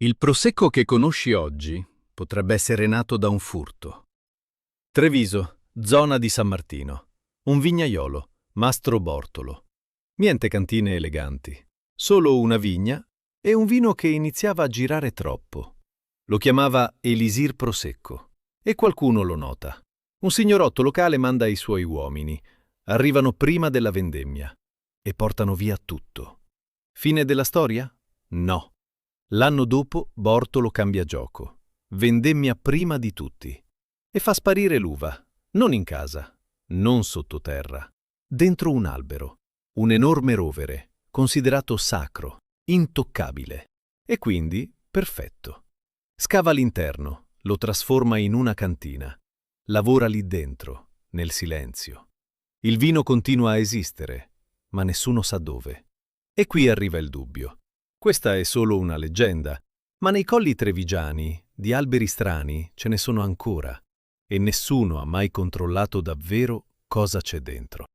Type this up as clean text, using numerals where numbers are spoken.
Il prosecco che conosci oggi potrebbe essere nato da un furto. Treviso, zona di San Martino. Un vignaiolo, Mastro Bortolo. Niente cantine eleganti. Solo una vigna e un vino che iniziava a girare troppo. Lo chiamava Elisir Prosecco. E qualcuno lo nota. Un signorotto locale manda i suoi uomini. Arrivano prima della vendemmia. E portano via tutto. Fine della storia? No. L'anno dopo Bortolo cambia gioco, vendemmia prima di tutti e fa sparire l'uva, non in casa, non sottoterra, dentro un albero, un enorme rovere, considerato sacro, intoccabile e quindi perfetto. Scava l'interno, lo trasforma in una cantina, lavora lì dentro, nel silenzio. Il vino continua a esistere, ma nessuno sa dove. E qui arriva il dubbio. Questa è solo una leggenda, ma nei colli trevigiani di alberi strani ce ne sono ancora e nessuno ha mai controllato davvero cosa c'è dentro.